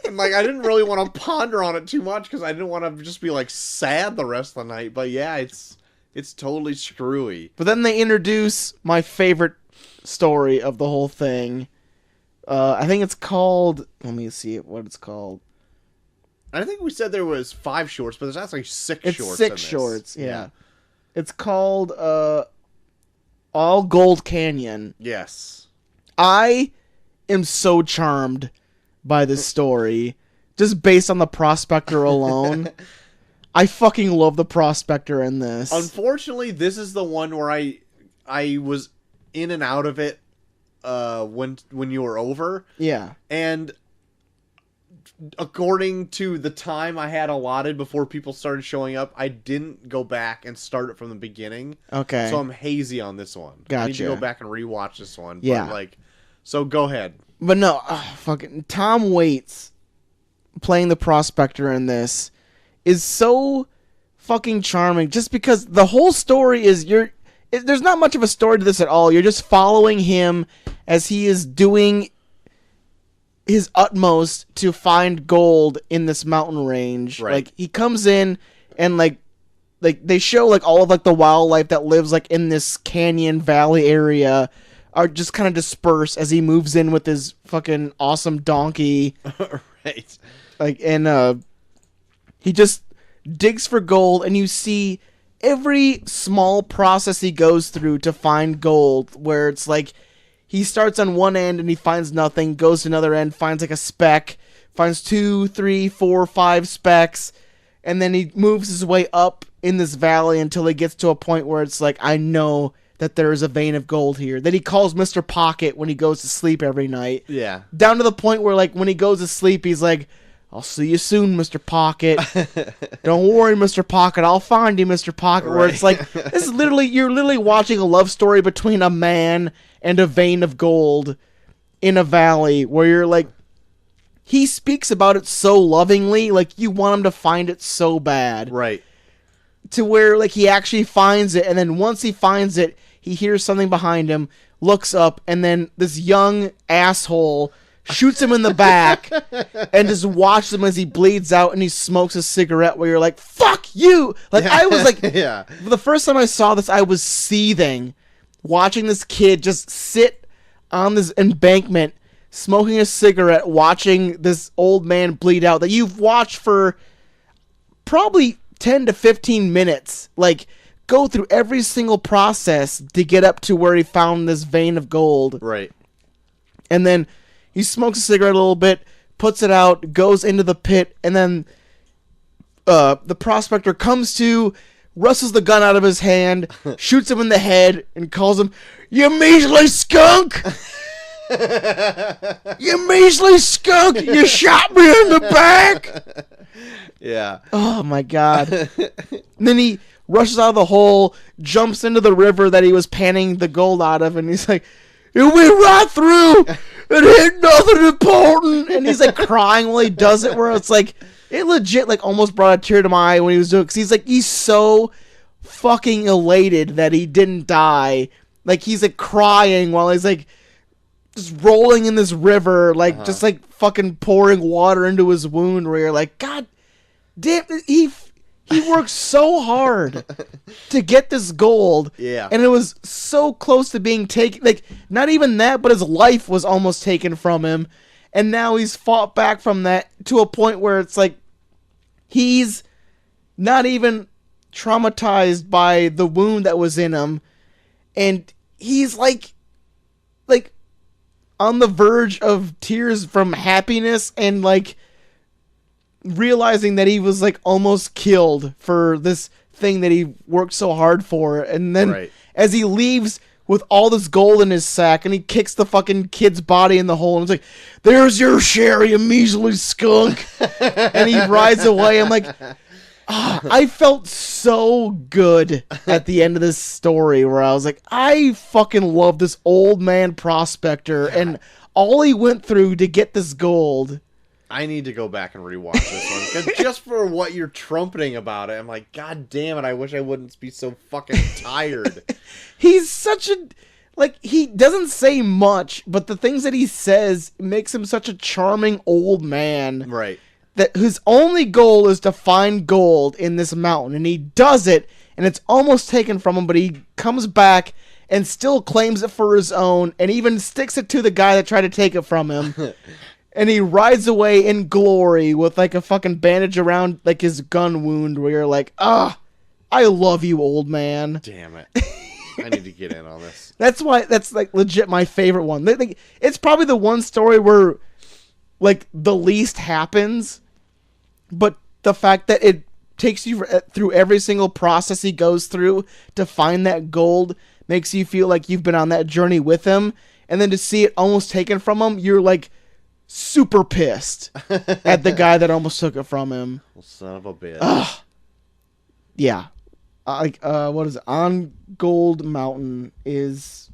S2: And like, I didn't really want to ponder on it too much because I didn't want to just be like sad the rest of the night. But yeah, it's totally screwy.
S1: But then they introduce my favorite story of the whole thing. I think it's called... Let me see what it's called.
S2: I think we said there was 5 shorts, but there's actually 6
S1: it's
S2: shorts.
S1: 6 shorts, yeah. It's called All Gold Canyon.
S2: Yes.
S1: I am so charmed by this story, just based on the Prospector alone. I fucking love the Prospector in this.
S2: Unfortunately, this is the one where I was in and out of it when you were over.
S1: Yeah.
S2: And according to the time I had allotted before people started showing up, I didn't go back and start it from the beginning.
S1: Okay.
S2: So I'm hazy on this one.
S1: Gotcha.
S2: I need to go back and rewatch this one.
S1: Yeah.
S2: But so go ahead.
S1: But no, fucking Tom Waits playing the Prospector in this is so fucking charming. Just because the whole story is there's not much of a story to this at all. You're just following him as he is doing his utmost to find gold in this mountain range.
S2: Right.
S1: Like, he comes in and like they show like all of like the wildlife that lives like in this canyon valley area are just kind of dispersed as he moves in with his fucking awesome donkey.
S2: Right.
S1: Like, and he just digs for gold, and you see every small process he goes through to find gold, where it's like he starts on one end and he finds nothing, goes to another end, finds like a speck, finds 2, 3, 4, 5 specks, and then he moves his way up in this valley until he gets to a point where it's like, I know that there is a vein of gold here. That he calls Mr. Pocket when he goes to sleep every night.
S2: Yeah.
S1: Down to the point where, like, when he goes to sleep, he's like, I'll see you soon, Mr. Pocket. Don't worry, Mr. Pocket. I'll find you, Mr. Pocket. Right. Where it's like, this is literally, you're literally watching a love story between a man and a vein of gold in a valley where you're like, he speaks about it so lovingly, like, you want him to find it so bad.
S2: Right.
S1: To where, like, he actually finds it, and then once he finds it, he hears something behind him, looks up, and then this young asshole shoots him in the back and just watches him as he bleeds out and he smokes a cigarette where you're like, fuck you! Like, I was like,
S2: yeah.
S1: The first time I saw this, I was seething, watching this kid just sit on this embankment, smoking a cigarette, watching this old man bleed out that you've watched for probably 10 to 15 minutes, like, go through every single process to get up to where he found this vein of gold.
S2: Right.
S1: And then he smokes a cigarette a little bit, puts it out, goes into the pit, and then the prospector comes to, wrestles the gun out of his hand, shoots him in the head, and calls him, "You measly skunk! You measly skunk! You shot me in the back!"
S2: Yeah.
S1: Oh, my God. And then he rushes out of the hole, jumps into the river that he was panning the gold out of, and he's like, "It went right through! It ain't nothing important!" And he's like crying while he does it, where it's like, it legit like almost brought a tear to my eye when he was doing it, because he's so fucking elated that he didn't die. Like, he's like crying while he's like just rolling in this river, like just like fucking pouring water into his wound, where you're like, God damn, he worked so hard to get this gold.
S2: Yeah.
S1: And it was so close to being taken. Like, not even that, but his life was almost taken from him. And now he's fought back from that to a point where it's like, he's not even traumatized by the wound that was in him. And he's like on the verge of tears from happiness and like realizing that he was like almost killed for this thing that he worked so hard for. And then as he leaves with all this gold in his sack and he kicks the fucking kid's body in the hole and it's like, "There's your share, you measly skunk." And he rides away. I'm like, I felt so good at the end of this story where I was like, I fucking love this old man prospector and all he went through to get this gold.
S2: I need to go back and rewatch this one Just for what you're trumpeting about it, I'm like, God damn it, I wish I wouldn't be so fucking tired.
S1: He's such a... Like, he doesn't say much, but the things that he says makes him such a charming old man.
S2: Right.
S1: That whose only goal is to find gold in this mountain. And he does it, and it's almost taken from him, but he comes back and still claims it for his own, and even sticks it to the guy that tried to take it from him. And he rides away in glory with, like, a fucking bandage around, like, his gun wound, where you're like, I love you, old man.
S2: Damn it. I need to get in on this.
S1: That's why, that's, like, legit my favorite one. Like, it's probably the one story where, like, the least happens, but the fact that it takes you through every single process he goes through to find that gold makes you feel like you've been on that journey with him, and then to see it almost taken from him, you're, like, super pissed at the guy that almost took it from him.
S2: Well, son of a bitch.
S1: Yeah. What is it? On Gold Mountain is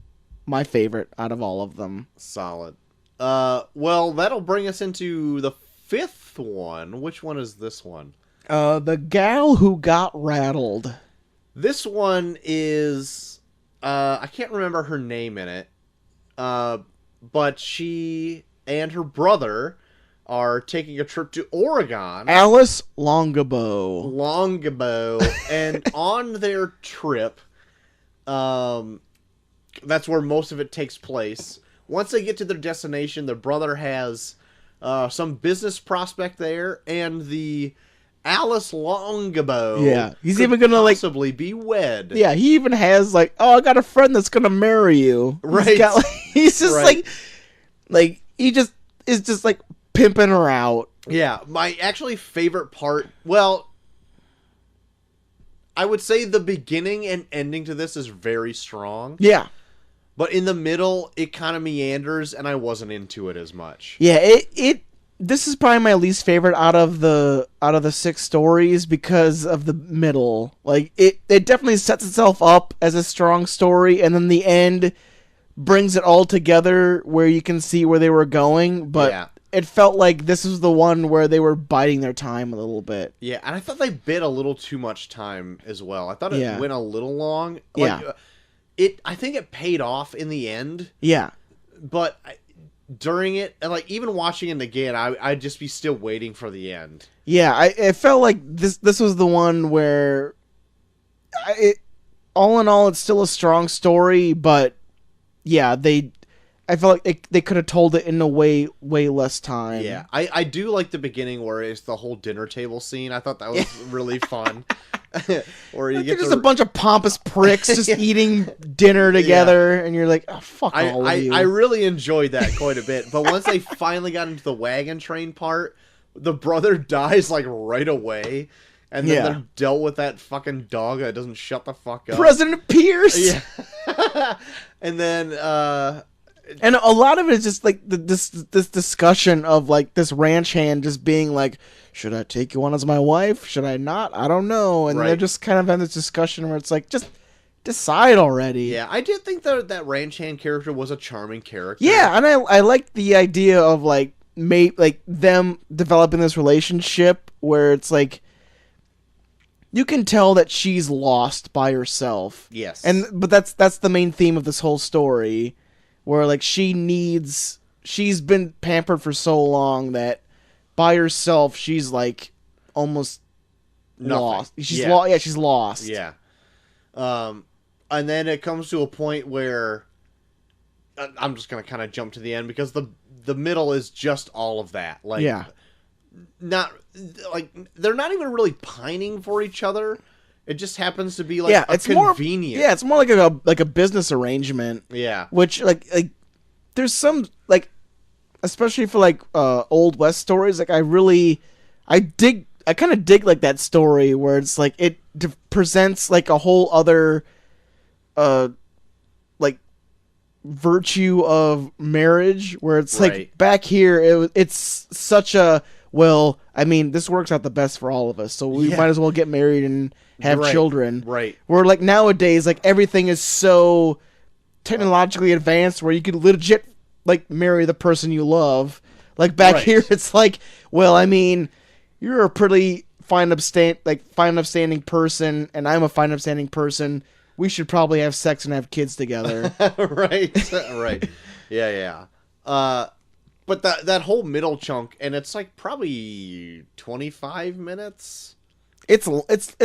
S1: my favorite out of all of them.
S2: Solid. Well, that'll bring us into the fifth one. Which one is this one?
S1: The Gal Who Got Rattled.
S2: This one is... I can't remember her name in it. But she and her brother are taking a trip to Oregon.
S1: Alice Longbow.
S2: And on their trip, that's where most of it takes place. Once they get to their destination, their brother has some business prospect there, and the Alice Longbow.
S1: Yeah, he's even gonna
S2: possibly be wed.
S1: Yeah, he even has like, I got a friend that's gonna marry you.
S2: Right.
S1: He's just like he just is just like pimping her out.
S2: Yeah, my actually favorite part. Well, I would say the beginning and ending to this is very strong.
S1: Yeah.
S2: But in the middle, it kind of meanders, and I wasn't into it as much.
S1: Yeah, this is probably my least favorite out of the 6 stories because of the middle. Like it definitely sets itself up as a strong story, and then the end brings it all together where you can see where they were going. But
S2: yeah.
S1: It felt like this was the one where they were biding their time a little bit.
S2: Yeah, and I thought they bit a little too much time as well. I thought it went a little long. Like,
S1: yeah.
S2: I think it paid off in the end.
S1: Yeah.
S2: But during it, and like even watching it again, I'd just be still waiting for the end.
S1: Yeah, it felt like this was the one where, all in all, it's still a strong story, but yeah, I felt like they could have told it in a way less time.
S2: Yeah, I do like the beginning where it's the whole dinner table scene. I thought that was really fun. Or you get
S1: just a bunch of pompous pricks just eating dinner together, and you're like, oh, fuck all of you.
S2: I really enjoyed that quite a bit. But once they finally got into the wagon train part, the brother dies like right away. And then they're dealt with that fucking dog that doesn't shut the fuck up.
S1: President Pierce!
S2: Yeah. And then...
S1: And a lot of it is just like this discussion of like this ranch hand just being like, should I take you on as my wife? Should I not? I don't know. And they're just kind of having this discussion where it's like, just decide already.
S2: Yeah, I did think that ranch hand character was a charming character.
S1: Yeah, and I like the idea of like them developing this relationship where it's like you can tell that she's lost by herself.
S2: Yes.
S1: But that's the main theme of this whole story. Where, like, she's been pampered for so long that by herself, she's, like, almost lost. She's lost.
S2: Yeah. And then it comes to a point where I'm just going to kind of jump to the end because the middle is just all of that. Like, not, like, they're not even really pining for each other. It just happens to be like
S1: it's
S2: convenient.
S1: It's more like a business arrangement.
S2: Yeah.
S1: Which like there's some like, especially for like Old West stories, like I kind of dig like that story where it's like it presents like a whole other like virtue of marriage where it's like back here it's such a, well, I mean, this works out the best for all of us, so we might as well get married and have children.
S2: Right.
S1: Where, like, nowadays, like, everything is so technologically advanced where you could legit, like, marry the person you love. Like, back here, it's like, well, I mean, you're a pretty fine upstanding person, and I'm a fine upstanding person. We should probably have sex and have kids together.
S2: Right. Right. Yeah. But that whole middle chunk, and it's like probably 25 minutes.
S1: It's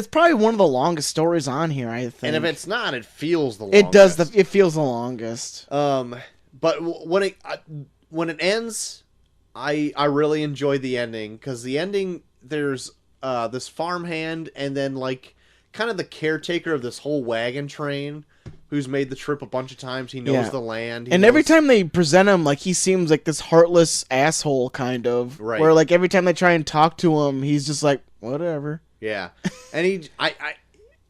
S1: probably one of the longest stories on here, I think.
S2: And if it's not, it feels the longest.
S1: It does. It feels the longest.
S2: But when it ends, I really enjoy the ending, because the ending, there's this farmhand and then like kind of the caretaker of this whole wagon train, who's made the trip a bunch of times. He knows the land.
S1: And every time they present him, like, he seems like this heartless asshole, kind of.
S2: Right.
S1: Where, like, every time they try and talk to him, he's just like, whatever.
S2: Yeah. And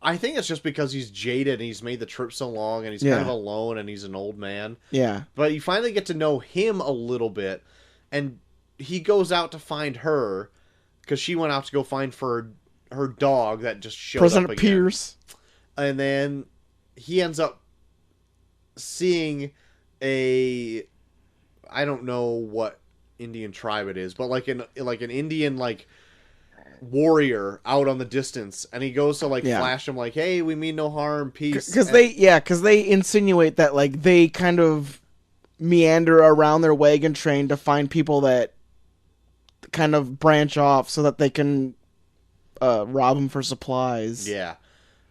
S2: I think it's just because he's jaded and he's made the trip so long and he's kind of alone and he's an old man.
S1: Yeah.
S2: But you finally get to know him a little bit, and he goes out to find her, because she went out to go find for her dog that just showed
S1: President
S2: up again.
S1: Pierce.
S2: And then he ends up seeing I don't know what Indian tribe it is, but like an Indian like warrior out on the distance, and he goes to like flash him like, hey, we mean no harm, peace.
S1: Because they insinuate that like they kind of meander around their wagon train to find people that kind of branch off so that they can rob them for supplies.
S2: Yeah.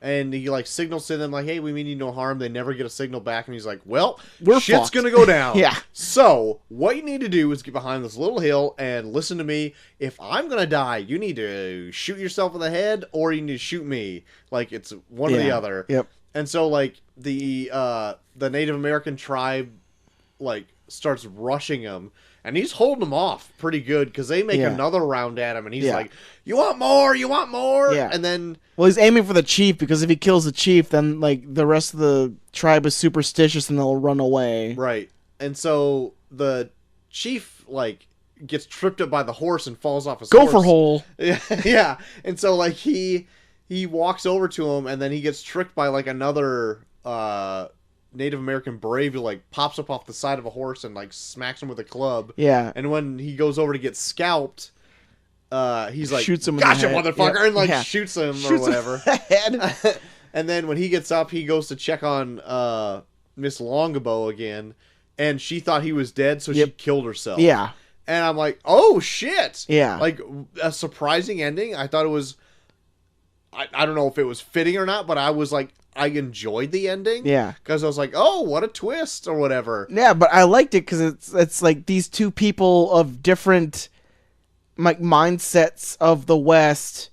S2: And he like signals to them like, hey, we mean you no harm. They never get a signal back, and he's like, well, shit's
S1: fucked.
S2: gonna go down.
S1: Yeah.
S2: So what you need to do is get behind this little hill and listen to me. If I'm gonna die, you need to shoot yourself in the head, or you need to shoot me. Like, it's one or the other.
S1: Yep.
S2: And so like the Native American tribe like starts rushing him, and he's holding them off pretty good, because they make another round at him, and he's like, you want more? You want more?
S1: Yeah.
S2: And then...
S1: Well, he's aiming for the chief, because if he kills the chief, then like the rest of the tribe is superstitious and they'll run away.
S2: Right. And so the chief like gets tripped up by the horse and falls off his horse.
S1: Gopher hole.
S2: Yeah. And so like he walks over to him, and then he gets tricked by like another Native American brave who like pops up off the side of a horse and like smacks him with a club.
S1: Yeah.
S2: And when he goes over to get scalped, he's like,
S1: shoots him
S2: gotcha,
S1: in the head.
S2: motherfucker, and like
S1: Yeah.
S2: shoots him
S1: Shoots
S2: or whatever.
S1: him in the head.
S2: And then when he gets up, he goes to check on Miss Longbow again, and she thought he was dead, so she killed herself.
S1: Yeah.
S2: And I'm like, oh shit.
S1: Yeah.
S2: Like, a surprising ending. I thought it was, I don't know if it was fitting or not, but I was like, I enjoyed the ending.
S1: Yeah.
S2: Because I was like, oh, what a twist, or whatever.
S1: Yeah, but I liked it because it's like these two people of different like mindsets of the West,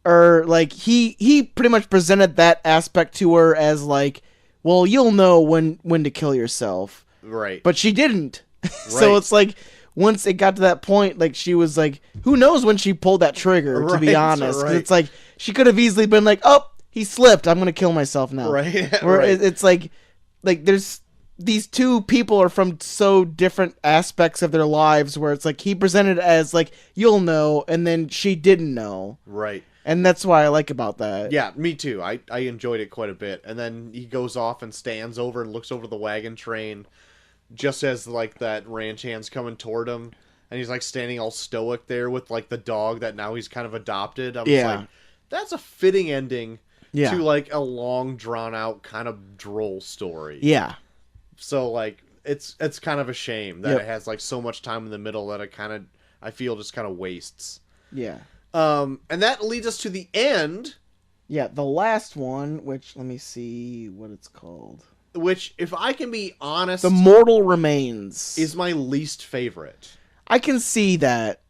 S1: or like he pretty much presented that aspect to her as like, well, you'll know when to kill yourself.
S2: Right.
S1: But she didn't. So it's like, once it got to that point, like, she was like, who knows when she pulled that trigger, to be honest. 'Cause it's like, she could have easily been like, oh, he slipped, I'm going to kill myself now.
S2: Right.
S1: Where it's like there's, these two people are from so different aspects of their lives, where it's like, he presented it as like, you'll know, and then she didn't know.
S2: Right.
S1: And that's what I like about that.
S2: Yeah, me too. I enjoyed it quite a bit. And then he goes off and stands over and looks over the wagon train, just as like that ranch hand's coming toward him, and he's like standing all stoic there with like the dog that now he's kind of adopted. I was like, that's a fitting ending to like a long drawn out kind of droll story.
S1: Yeah.
S2: So like it's kind of a shame that it has like so much time in the middle that I feel just kind of wastes.
S1: Yeah.
S2: And that leads us to the end.
S1: Yeah, the last one, which, let me see what it's called.
S2: Which, if I can be honest...
S1: The Mortal Remains.
S2: Is my least favorite.
S1: I can see that.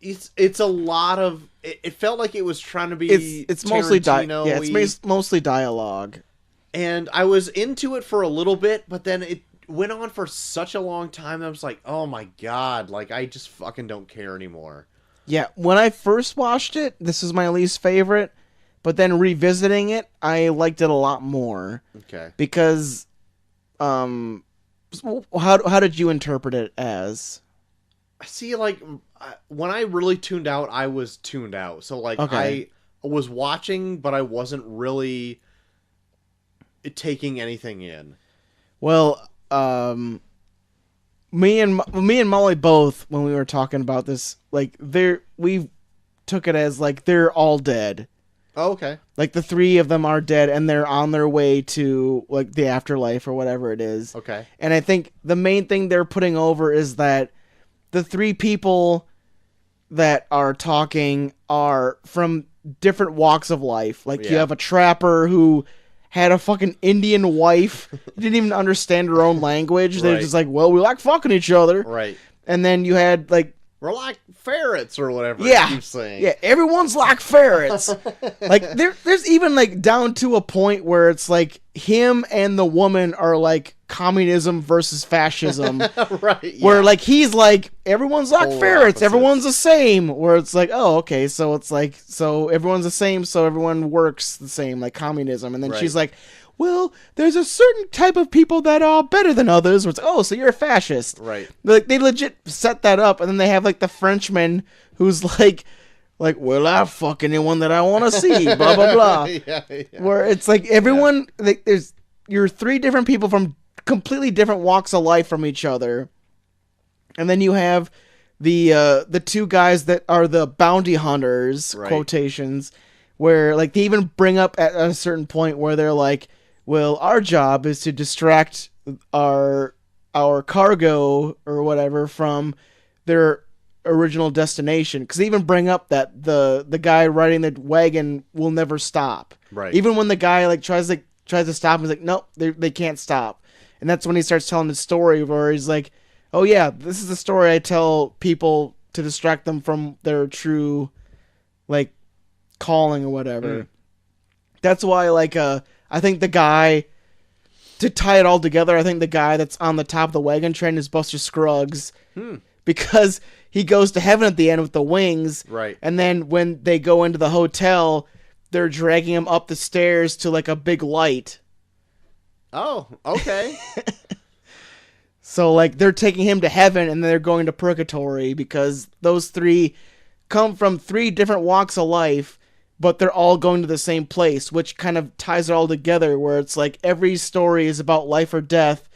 S2: It's a lot of... It felt like it was trying to be
S1: it's mostly
S2: Tarantino-y.
S1: it's mostly dialogue.
S2: And I was into it for a little bit, but then it went on for such a long time that I was like, oh my god, like, I just fucking don't care anymore.
S1: Yeah, when I first watched it, this is my least favorite, but then revisiting it, I liked it a lot more.
S2: Okay.
S1: Because, how did you interpret it as?
S2: See, like, when I really tuned out, I was tuned out. So, like, I was watching, but I wasn't really taking anything in.
S1: Well, me and Molly both, when we were talking about this, like we took it as like they're all dead.
S2: Oh, okay.
S1: Like the three of them are dead and they're on their way to like the afterlife or whatever it is.
S2: Okay.
S1: And I think the main thing they're putting over is that the three people that are talking are from different walks of life. Like you have a trapper who had a fucking Indian wife, didn't even understand her own language. They're just like, well, we like fucking each other.
S2: Right.
S1: And then you had like,
S2: we're like ferrets or whatever.
S1: Yeah.
S2: It keeps saying.
S1: Yeah, everyone's like ferrets. Like there's even like down to a point where it's like him and the woman are like communism versus fascism.
S2: Right. Yeah.
S1: Where like he's like everyone's like
S2: Polar
S1: ferrets,
S2: opposites.
S1: everyone's the same. Where it's like, oh, okay, so it's like so everyone's the same, so everyone works the same, like communism. And then she's like, well, there's a certain type of people that are better than others. Where it's like, oh, so you're a fascist.
S2: Right.
S1: Like they legit set that up, and then they have like the Frenchman who's like, well, I fuck anyone that I want to see, blah blah blah.
S2: Yeah.
S1: Where it's like everyone, like you're three different people from completely different walks of life from each other, and then you have the two guys that are the bounty hunters, quotations, where like they even bring up at a certain point where they're like, well, our job is to distract our cargo or whatever from their original destination, because they even bring up that the guy riding the wagon will never stop.
S2: Right.
S1: Even when the guy like tries to stop, he's like, nope, they can't stop. And that's when he starts telling the story where he's like, oh yeah, this is the story I tell people to distract them from their true like calling or whatever. That's why like I think the guy, to tie it all together, I think the guy that's on the top of the wagon train is Buster Scruggs. Because he goes to heaven at the end with the wings.
S2: Right.
S1: And then when they go into the hotel, they're dragging him up the stairs to like a big light.
S2: Oh, okay.
S1: So like they're taking him to heaven and then they're going to purgatory, because those three come from three different walks of life, but they're all going to the same place, which kind of ties it all together, where it's like every story is about life or death,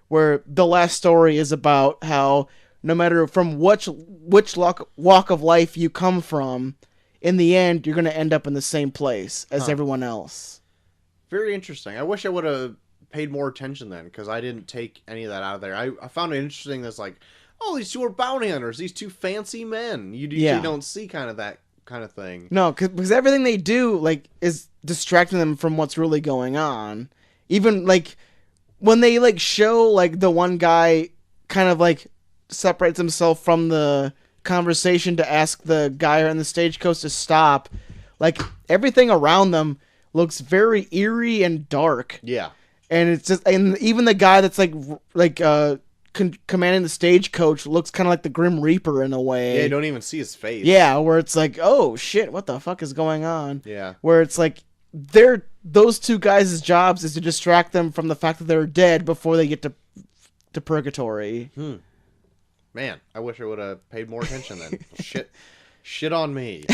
S1: where the last story is about how no matter from which walk of life you come from, in the end, you're going to end up in the same place as everyone else.
S2: Very interesting. I wish I would have paid more attention then, because I didn't take any of that out of there. I found it interesting that's like, oh, these two are bounty hunters, these two fancy men. You usually don't see kind of that kind of thing.
S1: No, because everything they do like is distracting them from what's really going on. Even like when they like show like the one guy kind of like separates himself from the conversation to ask the guy on the stagecoach to stop, like everything around them looks very eerie and dark.
S2: Yeah.
S1: And it's just, and even the guy that's commanding the stagecoach looks kind of like the Grim Reaper in a way.
S2: Yeah, you don't even see his face.
S1: Yeah, where it's like, oh shit, what the fuck is going on?
S2: Yeah.
S1: Where it's like those two guys' jobs is to distract them from the fact that they're dead before they get to purgatory.
S2: Man, I wish I would have paid more attention then. Shit on me.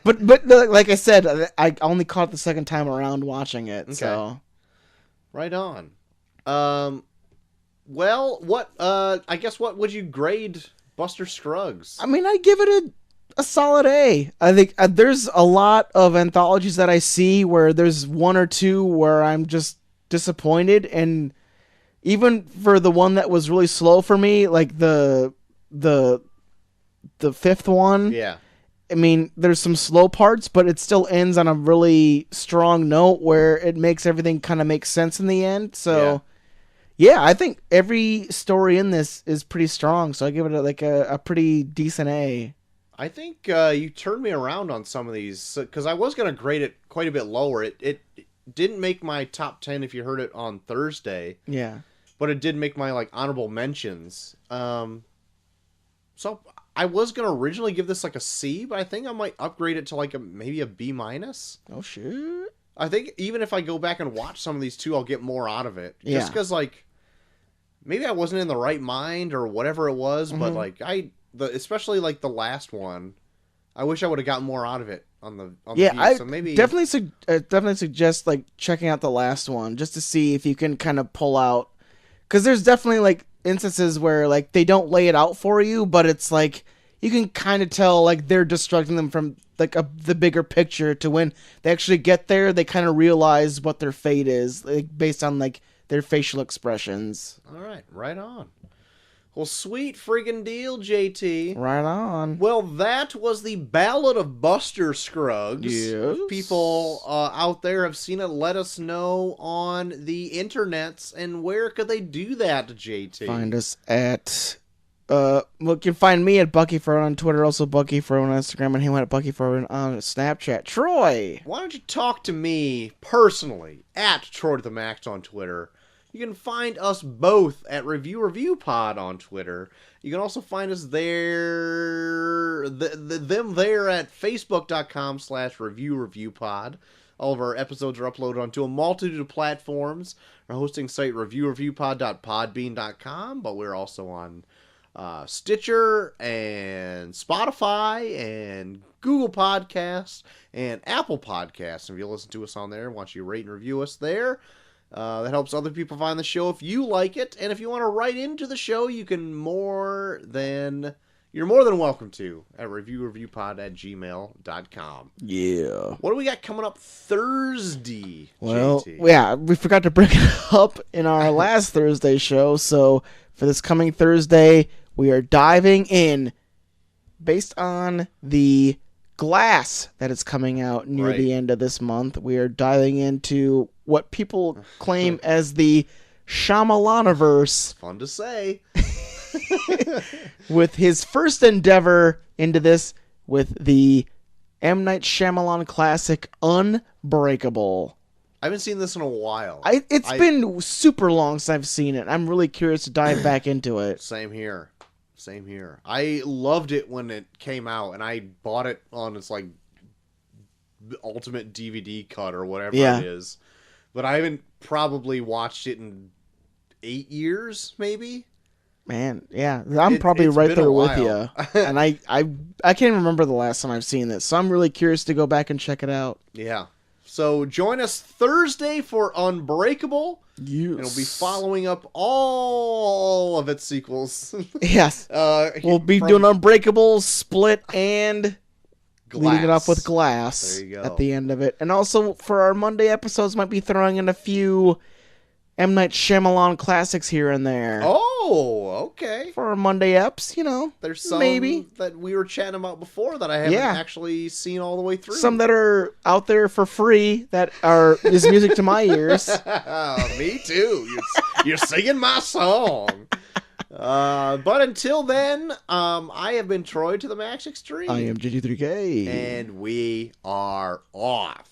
S1: But like I said, I only caught it the second time around watching it. Okay. So
S2: right on. Well, what I guess what would you grade Buster Scruggs?
S1: I mean, I give it a solid A. I think there's a lot of anthologies that I see where there's one or two where I'm just disappointed, and even for the one that was really slow for me, like the fifth one.
S2: Yeah.
S1: I mean, there's some slow parts, but it still ends on a really strong note where it makes everything kind of make sense in the end. So, yeah, I think every story in this is pretty strong. So I give it a pretty decent A.
S2: I think you turned me around on some of these, because I was going to grade it quite a bit lower. It didn't make my top 10 if you heard it on Thursday.
S1: Yeah.
S2: But it did make my honorable mentions. So I was gonna originally give this a C, but I think I might upgrade it to maybe a B-.
S1: Oh shit!
S2: I think even if I go back and watch some of these too, I'll get more out of it.
S1: Yeah.
S2: Just because maybe I wasn't in the right mind or whatever it was, but especially the last one, I wish I would have gotten more out of it on the
S1: I
S2: so maybe
S1: definitely suggest checking out the last one just to see if you can kind of pull out. Because there's definitely instances where like they don't lay it out for you, but it's like you can kind of tell like they're distracting them from like the bigger picture to when they actually get there, they kind of realize what their fate is, like based on like their facial expressions.
S2: All right, right on. Well, sweet friggin' deal, JT.
S1: Right on.
S2: Well, that was the Ballad of Buster Scruggs.
S1: Yes.
S2: If people out there have seen it, let us know on the internets. And where could they do that, JT?
S1: Find us at well, you can find me at Bucky Furman on Twitter, also Bucky Furman on Instagram, and him at Bucky Furman on Snapchat. Troy,
S2: why don't you talk to me personally at Troy to the Max on Twitter? You can find us both at Review Pod on Twitter. You can also find us there, them there at facebook.com/reviewpod. All of our episodes are uploaded onto a multitude of platforms. Our hosting site, reviewreviewpod.podbean.com, but we're also on Stitcher and Spotify and Google Podcasts and Apple Podcasts. If you listen to us on there, why don't you rate and review us there? That helps other people find the show if you like it. And if you want to write into the show, you're more than welcome to at reviewpod@gmail.com.
S1: Yeah.
S2: What do we got coming up Thursday,
S1: Well,
S2: JT?
S1: yeah, we forgot to bring it up in our last Thursday show. So for this coming Thursday, we are diving in based on the Glass that is coming out near the end of this month. We are diving into what people claim as the Shyamalaniverse.
S2: Fun to say.
S1: With his first endeavor into this with the M. Night Shyamalan classic Unbreakable.
S2: I haven't seen this in a while.
S1: It's been super long since I've seen it. I'm really curious to dive back into it.
S2: Same here. I loved it when it came out, and I bought it on its like ultimate DVD cut or whatever it is. But I haven't probably watched it in 8 years, maybe.
S1: Man, yeah, I'm probably right there with you. And I can't remember the last time I've seen this, so I'm really curious to go back and check it out.
S2: Yeah. So join us Thursday for Unbreakable.
S1: Yes.
S2: And we'll be following up all of its sequels.
S1: Yes. We'll be doing Unbreakable, Split, and leading it off with Glass
S2: there you go.
S1: At the end of it. And also, for our Monday episodes, might be throwing in a few M. Night Shyamalan classics here and there.
S2: Oh, okay.
S1: For our Monday eps,
S2: There's some
S1: maybe
S2: that we were chatting about before that I haven't actually seen all the way through.
S1: Some that are out there for free that is music to my ears.
S2: Me too. You're singing my song. But until then, I have been Troy to the Max Extreme.
S1: I am JG3K.
S2: And we are off.